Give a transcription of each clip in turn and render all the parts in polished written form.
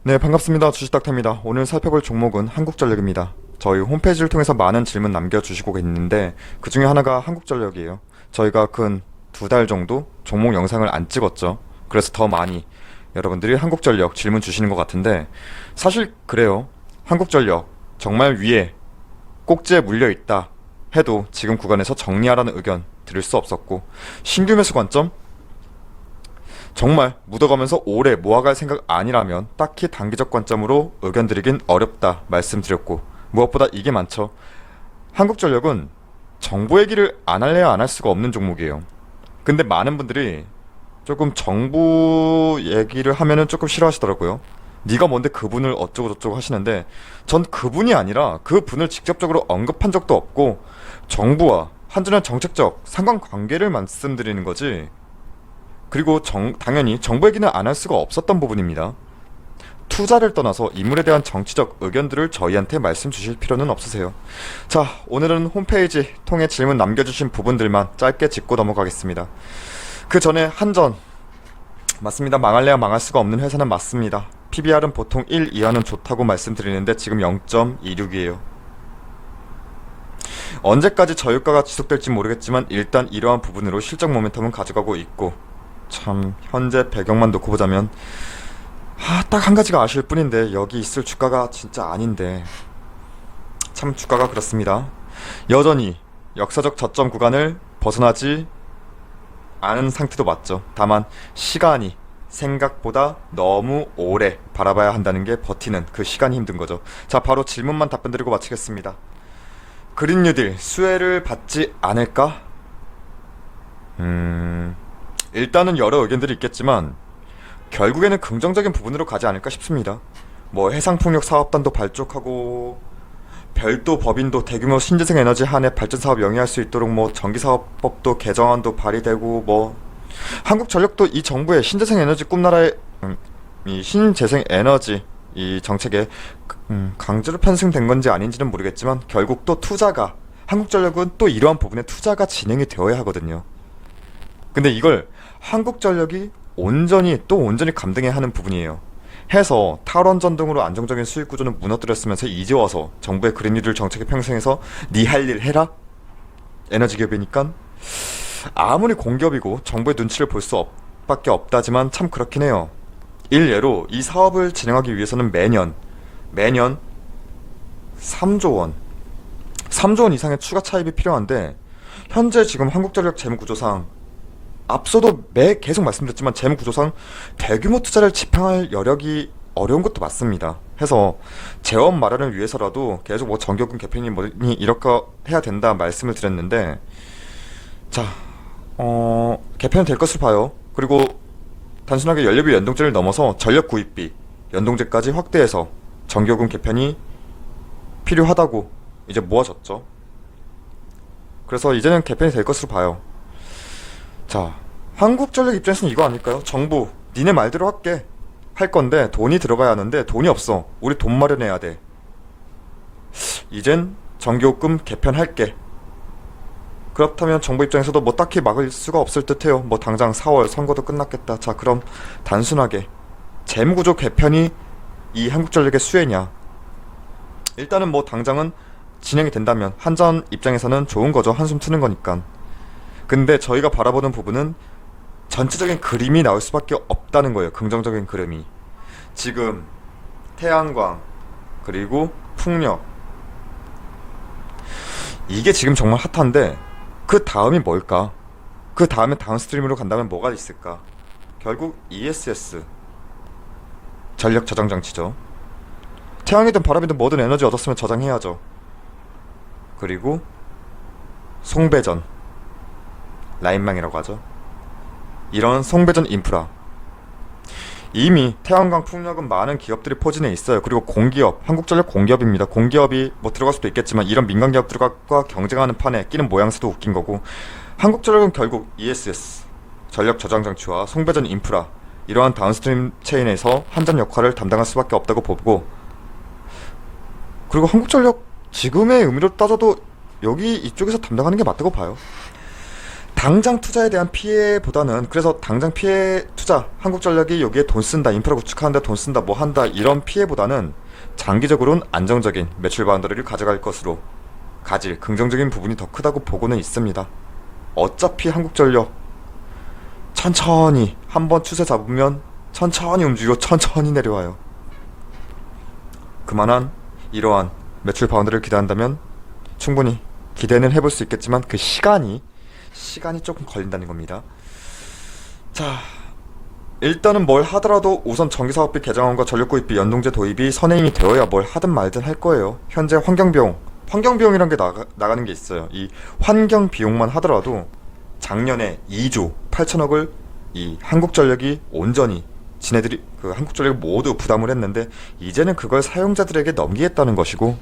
네, 반갑습니다. 주식닥터입니다. 오늘 살펴볼 종목은 한국전력입니다. 저희 홈페이지를 통해서 많은 질문 남겨주시고 있는데 그 중에 하나가 한국전력이에요. 저희가 근 2달 정도 종목 영상을 안 찍었죠. 그래서 더 많이 여러분들이 한국전력 질문 주시는 것 같은데 사실 그래요. 한국전력 정말 위에 꼭지에 물려있다 해도 지금 구간에서 정리하라는 의견 드릴 수 없었고, 신규 매수 관점? 정말 묻어가면서 오래 모아갈 생각 아니라면 딱히 단기적 관점으로 의견 드리긴 어렵다 말씀드렸고, 무엇보다 이게 많죠. 한국전력은 정부 얘기를 안 할래야 안 할 수가 없는 종목이에요. 근데 많은 분들이 조금 정부 얘기를 하면은 조금 싫어하시더라고요. 네가 뭔데 그분을 어쩌고 저쩌고 하시는데, 전 그분이 아니라 그분을 직접적으로 언급한 적도 없고 정부와 한전의 정책적 상관관계를 말씀드리는 거지. 그리고 당연히 정부 얘기는 안 할 수가 없었던 부분입니다. 투자를 떠나서 인물에 대한 정치적 의견들을 저희한테 말씀 주실 필요는 없으세요. 자, 오늘은 홈페이지 통해 질문 남겨주신 부분들만 짧게 짚고 넘어가겠습니다. 그 전에 한전, 맞습니다. 망할래야 망할 수가 없는 회사는 맞습니다. PBR은 보통 1 이하는 좋다고 말씀드리는데 지금 0.26이에요. 언제까지 저유가가 지속될지 모르겠지만 일단 이러한 부분으로 실적 모멘텀은 가져가고 있고, 참 현재 배경만 놓고 보자면 딱 한 가지가 아쉬울 뿐인데 여기 있을 주가가 진짜 아닌데, 참 주가가 그렇습니다. 여전히 역사적 저점 구간을 벗어나지 않은 상태도 맞죠. 다만 시간이 생각보다 너무 오래 바라봐야 한다는 게, 버티는 그 시간이 힘든 거죠. 자, 바로 질문만 답변 드리고 마치겠습니다. 그린 뉴딜 수혜를 받지 않을까? 일단은 여러 의견들이 있겠지만 결국에는 긍정적인 부분으로 가지 않을까 싶습니다. 뭐 해상풍력 사업단도 발족하고 별도 법인도 대규모 신재생 에너지 한해 발전 사업 영위할 수 있도록 뭐 전기사업법도 개정안도 발의되고, 뭐 한국전력도 이 정부의 신재생 에너지 꿈나라의 이 신재생 에너지 이 정책에 강제로 편승된 건지 아닌지는 모르겠지만 결국 또 투자가, 한국전력은 또 이러한 부분에 투자가 진행이 되어야 하거든요. 근데 이걸 한국전력이 온전히 감당해야 하는 부분이에요. 해서 탈원전 등으로 안정적인 수익 구조는 무너뜨렸으면서 이제 와서 정부의 그린뉴딜 정책에 평생해서 네 할 일 해라? 에너지 기업이니까 아무리 공기업이고 정부의 눈치를 볼 수 밖에 없다지만 참 그렇긴 해요. 일례로 이 사업을 진행하기 위해서는 매년 3조 원 3조 원 이상의 추가 차입이 필요한데, 현재 지금 한국전력 재무구조상, 앞서도 계속 말씀드렸지만 재무구조상 대규모 투자를 집행할 여력이 어려운 것도 맞습니다. 해서 재원 마련을 위해서라도 계속 뭐 정교금 개편이 뭐니 이렇게 해야 된다 말씀을 드렸는데, 자, 개편이 될 것을 봐요. 그리고 단순하게 연료비 연동제를 넘어서 전력 구입비 연동제까지 확대해서 정교금 개편이 필요하다고 이제 모아졌죠. 그래서 이제는 개편이 될 것으로 봐요. 자, 한국전력 입장에서는 이거 아닐까요? 정부 니네 말대로 할게 할 건데 돈이 들어가야 하는데 돈이 없어. 우리 돈 마련해야 돼. 이젠 정교금 개편할게. 그렇다면 정부 입장에서도 뭐 딱히 막을 수가 없을 듯해요. 뭐 당장 4월 선거도 끝났겠다. 자, 그럼 단순하게 재무구조 개편이 이 한국전력의 수혜냐? 일단은 뭐 당장은 진행이 된다면 한전 입장에서는 좋은 거죠. 한숨 트는 거니까. 근데 저희가 바라보는 부분은 전체적인 그림이 나올 수밖에 없다는 거예요. 긍정적인 그림이. 지금 태양광 그리고 풍력, 이게 지금 정말 핫한데 그 다음이 뭘까? 그 다음에 다운스트림으로 간다면 뭐가 있을까? 결국 ESS, 전력 저장 장치죠. 태양이든 바람이든 뭐든 에너지 얻었으면 저장해야죠. 그리고 송배전, 라인망이라고 하죠. 이런 송배전 인프라, 이미 태양광 풍력은 많은 기업들이 포진해 있어요. 그리고 공기업, 한국전력 공기업입니다. 공기업이 뭐 들어갈 수도 있겠지만 이런 민간 기업들과 경쟁하는 판에 끼는 모양새도 웃긴 거고, 한국전력은 결국 ESS, 전력 저장 장치와 송배전 인프라, 이러한 다운스트림 체인에서 한전 역할을 담당할 수밖에 없다고 보고, 그리고 한국전력 지금의 의미로 따져도 여기 이쪽에서 담당하는 게 맞다고 봐요. 당장 투자에 대한 피해보다는, 그래서 당장 피해 투자, 한국전력이 여기에 돈 쓴다, 인프라 구축하는데 돈 쓴다, 뭐 한다, 이런 피해보다는 장기적으로는 안정적인 매출 바운더리를 가져갈 것으로 가질 긍정적인 부분이 더 크다고 보고는 있습니다. 어차피 한국전력 천천히 한번 추세 잡으면 천천히 움직이고 천천히 내려와요. 그만한 이러한 매출 바운드를 기대한다면 충분히 기대는 해볼 수 있겠지만 그 시간이 조금 걸린다는 겁니다. 자, 일단은 뭘 하더라도 우선 전기사업비 개정안과 전력구입비 연동제 도입이 선행이 되어야 뭘 하든 말든 할 거예요. 현재 환경비용이란 게 나가는 게 있어요. 이 환경비용만 하더라도 작년에 2조 8천억을 이 한국전력이 온전히 지네들이 그 한국전력이 모두 부담을 했는데 이제는 그걸 사용자들에게 넘기겠다는 것이고,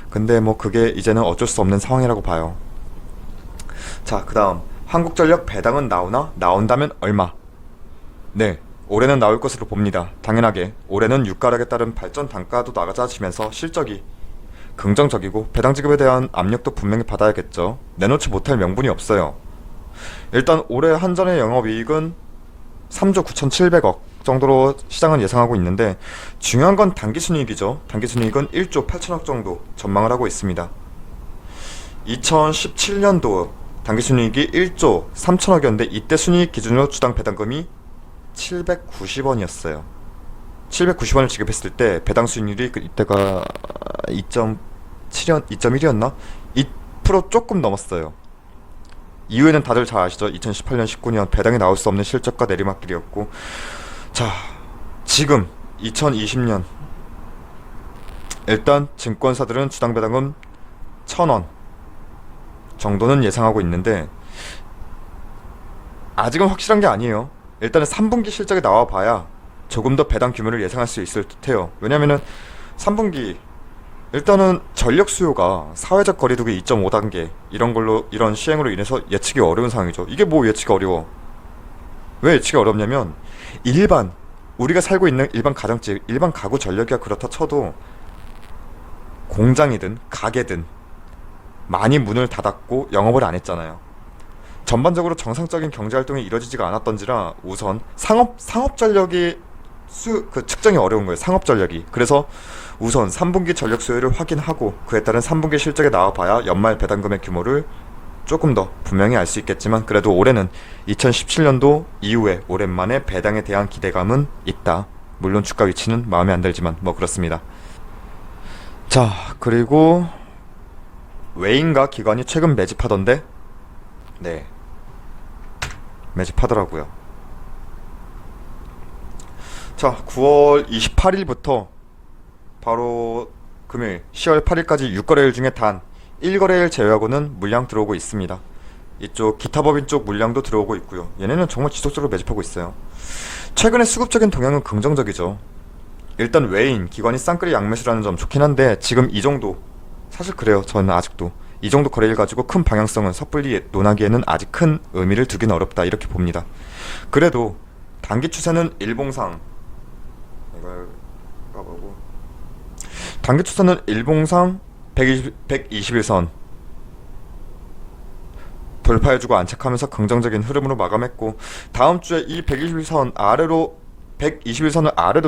근데 뭐 그게 이제는 어쩔 수 없는 상황이라고 봐요. 자, 그 다음 한국전력 배당은 나온다면 얼마? 네, 올해는 나올 것으로 봅니다. 당연하게 올해는 유가락에 따른 발전 단가도 낮아지면서 실적이 긍정적이고 배당 지급에 대한 압력도 분명히 받아야겠죠. 내놓지 못할 명분이 없어요. 일단 올해 한전의 영업이익은 3조 9,700억 정도로 시장은 예상하고 있는데, 중요한 건 당기순이익이죠. 당기순이익은 1조 8천억 정도 전망을 하고 있습니다. 2017년도 당기순이익이 1조 3천억이었는데 이때 순이익 기준으로 주당 배당금이 790원이었어요. 790원을 지급했을 때 배당 수익률이 이때가 2.1이었나? 2% 조금 넘었어요. 이후에는 다들 잘 아시죠? 2018년, 19년 배당이 나올 수 없는 실적과 내리막길이었고, 자, 지금 2020년 일단 증권사들은 주당 배당금 1,000원 정도는 예상하고 있는데 아직은 확실한 게 아니에요. 일단은 3분기 실적이 나와봐야 조금 더 배당 규모를 예상할 수 있을 듯해요. 왜냐면은 3분기 일단은 전력 수요가 사회적 거리두기 2.5단계 이런 시행으로 인해서 예측이 어려운 상황이죠. 이게 뭐 예측이 어려워? 왜 예측이 어렵냐면 우리가 살고 있는 일반 가정집, 일반 가구 전력이야 그렇다 쳐도 공장이든 가게든 많이 문을 닫았고 영업을 안 했잖아요. 전반적으로 정상적인 경제활동이 이뤄지지가 않았던지라 우선 상업전력이 측정이 어려운 거예요. 상업전력이. 그래서 우선 3분기 전력 수요를 확인하고 그에 따른 3분기 실적에 나와봐야 연말 배당금의 규모를 조금 더 분명히 알 수 있겠지만, 그래도 올해는 2017년도 이후에 오랜만에 배당에 대한 기대감은 있다. 물론 주가 위치는 마음에 안 들지만 뭐 그렇습니다. 자, 그리고 외인과 기관이 최근 매집하던데, 네, 매집하더라고요. 자, 9월 28일부터 바로 금요일 10월 8일까지 6거래일 중에 단 1거래일 제외하고는 물량 들어오고 있습니다. 이쪽 기타법인 쪽 물량도 들어오고 있고요. 얘네는 정말 지속적으로 매집하고 있어요. 최근에 수급적인 동향은 긍정적이죠. 일단 외인, 기관이 쌍끌이 양매수라는 점 좋긴 한데, 지금 이 정도, 사실 그래요. 저는 아직도 이 정도 거래일 가지고 큰 방향성은 섣불리 논하기에는 아직 큰 의미를 두기는 어렵다 이렇게 봅니다. 그래도 단기 추세는 일봉상 이걸 까보고, 단기 추세는 일봉상 121선 돌파해주고 안착하면서 긍정적인 흐름으로 마감했고, 다음 주에 이 121선 아래로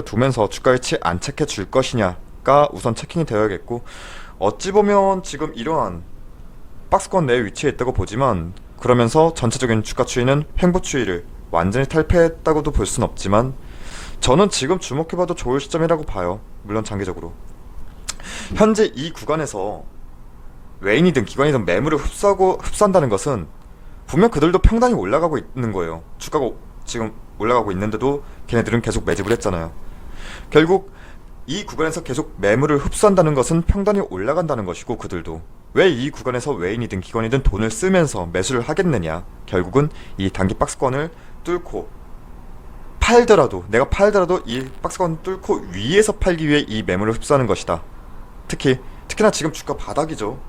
두면서 주가 위치 안착해 줄 것이냐가 우선 체킹이 되어야겠고, 어찌 보면 지금 이러한 박스권 내에 위치해 있다고 보지만, 그러면서 전체적인 주가 추이는 횡보 추이를 완전히 탈피했다고도 볼 순 없지만 저는 지금 주목해봐도 좋을 시점이라고 봐요. 물론 장기적으로 현재 이 구간에서 외인이든 기관이든 매물을 흡수한다는 것은 분명 그들도 평단이 올라가고 있는 거예요. 주가가 지금 올라가고 있는데도 걔네들은 계속 매집을 했잖아요. 결국 이 구간에서 계속 매물을 흡수한다는 것은 평단이 올라간다는 것이고, 그들도 왜 이 구간에서 외인이든 기관이든 돈을 쓰면서 매수를 하겠느냐, 결국은 이 단기 박스권을 뚫고 내가 팔더라도 이 박스권 뚫고 위에서 팔기 위해 이 매물을 흡수하는 것이다. 특히나 지금 주가 바닥이죠.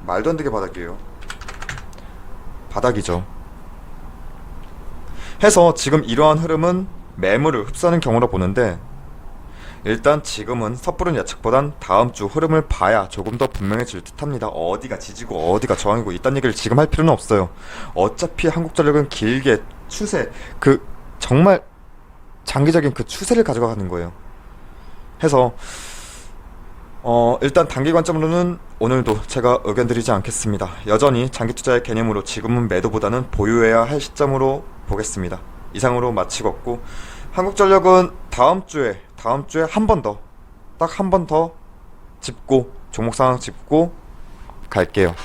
말도 안 되게 바닥이에요. 바닥이죠. 해서 지금 이러한 흐름은 매물을 흡수하는 경우로 보는데, 일단 지금은 섣부른 예측보단 다음 주 흐름을 봐야 조금 더 분명해질 듯합니다. 어디가 지지고 어디가 저항이고 이딴 얘기를 지금 할 필요는 없어요. 어차피 한국전력은 길게 추세, 정말 장기적인 그 추세를 가져가는 거예요. 해서 일단 단기 관점으로는 오늘도 제가 의견 드리지 않겠습니다. 여전히 장기 투자의 개념으로 지금은 매도보다는 보유해야 할 시점으로 보겠습니다. 이상으로 마치겠고, 한국전력은 다음 주에 한 번 더, 딱 한 번 더 짚고 종목 상황 짚고 갈게요.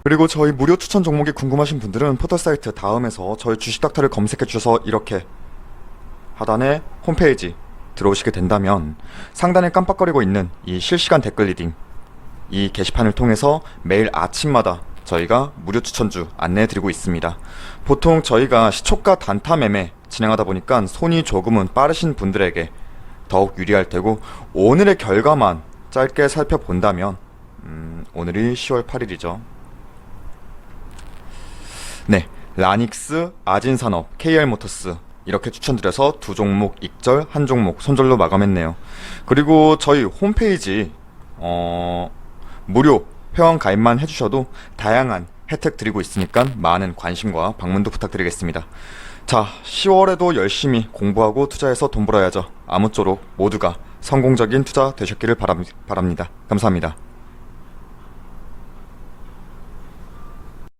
그리고 저희 무료 추천 종목이 궁금하신 분들은 포털사이트 다음에서 저희 주식닥터를 검색해 주셔서 이렇게 하단에 홈페이지 들어오시게 된다면 상단에 깜빡거리고 있는 이 실시간 댓글 리딩, 이 게시판을 통해서 매일 아침마다 저희가 무료 추천주 안내해 드리고 있습니다. 보통 저희가 시초가 단타 매매 진행하다 보니까 손이 조금은 빠르신 분들에게 더욱 유리할 테고, 오늘의 결과만 짧게 살펴본다면 오늘이 10월 8일이죠. 네, 라닉스, 아진산업, KR모터스 이렇게 추천드려서 두 종목 익절, 한 종목 손절로 마감했네요. 그리고 저희 홈페이지 무료 회원 가입만 해주셔도 다양한 혜택 드리고 있으니까 많은 관심과 방문도 부탁드리겠습니다. 자, 10월에도 열심히 공부하고 투자해서 돈 벌어야죠. 아무쪼록 모두가 성공적인 투자 되셨기를 바랍니다. 감사합니다.